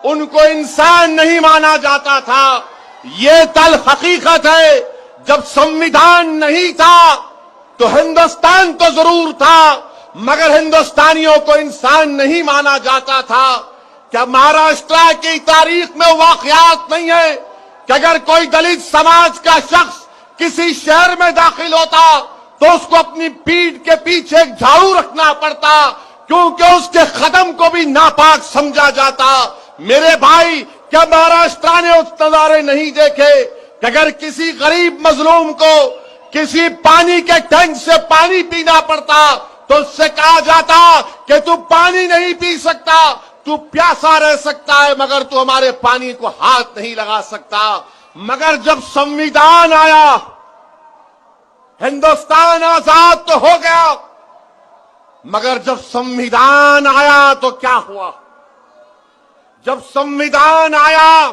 उनको इंसान नहीं माना जाता था। ये तल हकीकत है, जब संविधान नहीं था तो हिंदुस्तान तो जरूर था, मगर हिंदुस्तानियों को इंसान नहीं माना जाता था। क्या महाराष्ट्र की तारीख में वाकयात नहीं है कि अगर कोई दलित समाज का शख्स किसी शहर में दाखिल होता तो उसको अपनी पीठ के पीछे एक झाड़ू रखना पड़ता, क्योंकि उसके कदम को भी नापाक समझा जाता। मेरे भाई, क्या महाराष्ट्र ने उस नजारे नहीं देखे कि अगर किसी गरीब मजलूम को किसी पानी के टैंक से पानी पीना पड़ता तो उससे कहा जाता कि तू पानी नहीं पी सकता, तू प्यासा रह सकता है, मगर तू हमारे पानी को हाथ नहीं लगा सकता। मगर जब संविधान आया, हिंदुस्तान आजाद तो हो गया, मगर जब संविधान आया तो क्या हुआ? जब संविधान आया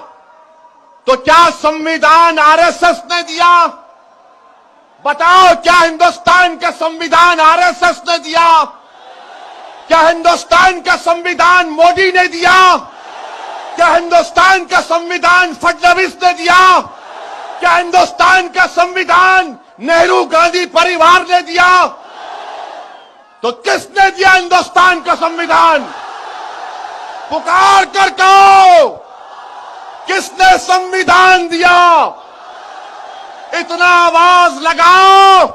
तो क्या संविधान आरएसएस ने दिया? बताओ, क्या हिंदुस्तान का संविधान आरएसएस ने दिया? क्या हिंदुस्तान का संविधान मोदी ने दिया? क्या हिंदुस्तान का संविधान फडणवीस ने दिया? क्या हिंदुस्तान का संविधान नेहरू गांधी परिवार ने दिया? तो किसने दिया हिंदुस्तान का संविधान? पुकार कर कहो, किसने संविधान दिया? इतना आवाज लगाओ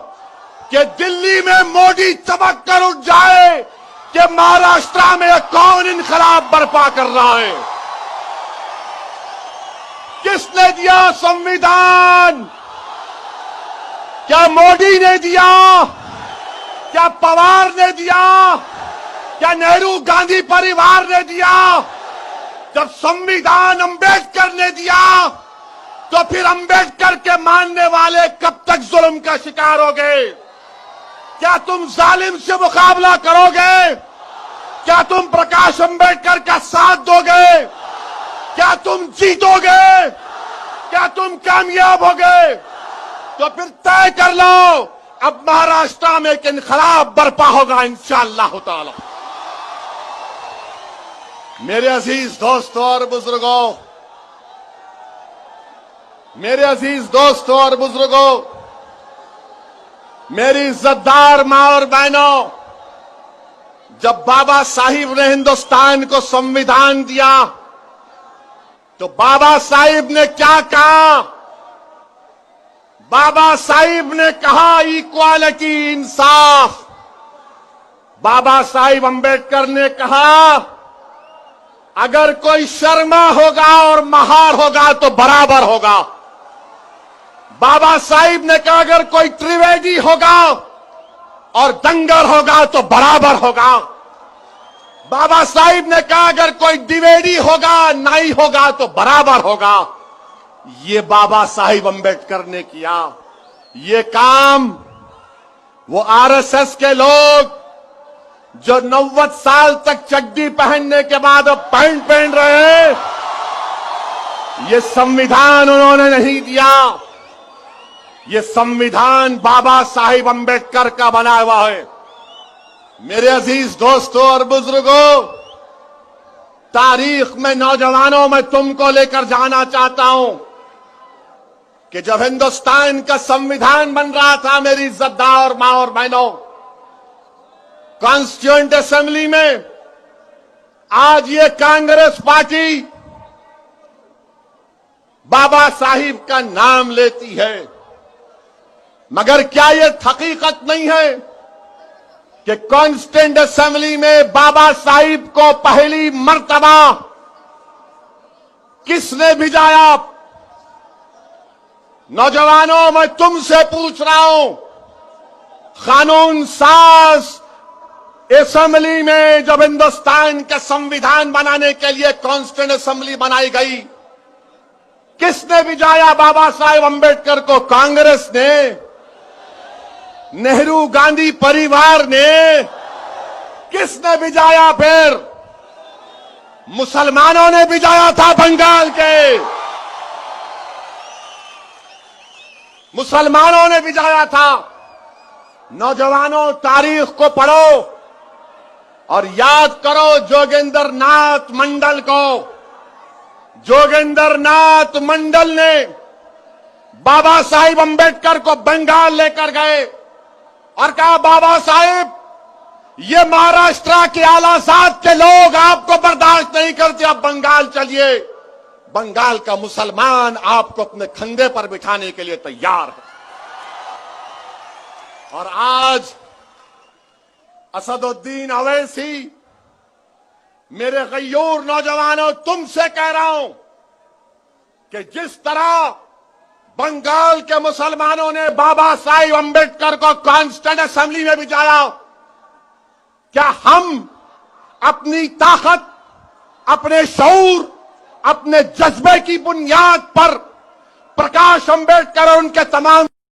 कि दिल्ली में मोदी चमक कर उठ जाए कि महाराष्ट्र में कौन इनकलाब बर्पा कर रहा है। किसने दिया संविधान? क्या मोदी ने दिया? क्या पवार ने दिया? क्या नेहरू गांधी परिवार ने दिया? जब संविधान अंबेडकर ने दिया तो फिर अंबेडकर के मानने वाले कब तक जुल्म का शिकार हो गए? क्या तुम जालिम से मुकाबला करोगे? क्या तुम प्रकाश अंबेडकर का साथ दोगे? क्या तुम जीतोगे? क्या तुम कामयाब होगे? तो फिर तय कर लो, अब महाराष्ट्र में एक इनकलाब बर्पा होगा इंशाअल्लाह ताला। मेरे अजीज दोस्तों और बुजुर्गों, मेरे अजीज दोस्तों और बुजुर्गों, मेरी इज्जतदार मां और बहनों, जब बाबा साहिब ने हिंदुस्तान को संविधान दिया तो बाबा साहिब ने क्या कहा? बाबा साहिब ने कहा इक्वालिटी, इंसाफ। बाबा साहिब अंबेडकर ने कहा अगर कोई शर्मा होगा और महार होगा तो बराबर होगा। बाबा साहिब ने कहा अगर कोई त्रिवेदी होगा और दंगर होगा तो बराबर होगा। बाबा साहिब ने कहा अगर कोई द्विवेदी होगा, नाई होगा तो बराबर होगा। ये बाबा साहिब अंबेडकर ने किया। ये काम वो आरएसएस के लोग जो 90 साल तक चड्डी पहनने के बाद अब पैंट पहन रहे हैं, ये संविधान उन्होंने नहीं दिया। ये संविधान बाबा साहिब अंबेडकर का बना हुआ है। मेरे अजीज दोस्तों और बुजुर्गों, तारीख में नौजवानों, मैं तुमको लेकर जाना चाहता हूं कि जब हिंदुस्तान का संविधान बन रहा था, मेरी इज्जतदार मां और बहनों, कॉन्स्टिट्यूएंट असेंबली में आज ये कांग्रेस पार्टी बाबा साहिब का नाम लेती है, मगर क्या ये हकीकत नहीं है कि कॉन्स्टिट्यूएंट असेंबली में बाबा साहिब को पहली मर्तबा किसने भिजाया? नौजवानों, मैं तुमसे पूछ रहा हूं, कानून साज असेंबली में जब हिंदुस्तान के संविधान बनाने के लिए कॉन्स्टिट्यूएंट असेंबली बनाई गई, किसने भिजाया बाबा साहेब अंबेडकर को? कांग्रेस ने? नेहरू गांधी परिवार ने? किसने भिजाया? फिर मुसलमानों ने भिजाया था। बंगाल के मुसलमानों ने भिजाया था। नौजवानों, तारीख को पढ़ो और याद करो जोगेंद्र नाथ मंडल को, जोगेंद्र नाथ मंडल ने बाबा साहिब अंबेडकर को बंगाल लेकर गए और कहा, बाबा साहिब, ये महाराष्ट्र के आला जात के लोग आपको बर्दाश्त नहीं करते, अब बंगाल चलिए। बंगाल का मुसलमान आपको अपने कंधे पर बिठाने के लिए तैयार है। और आज असदुद्दीन अवैसी, मेरे गय्यूर नौजवानों, तुमसे कह रहा हूं कि जिस तरह बंगाल के मुसलमानों ने बाबा साहिब अंबेडकर को कॉन्स्टिट्यूंट असेंबली में बिठाया, क्या हम अपनी ताकत, अपने शऊर, अपने जज्बे की बुनियाद पर प्रकाश अंबेडकर और उनके तमाम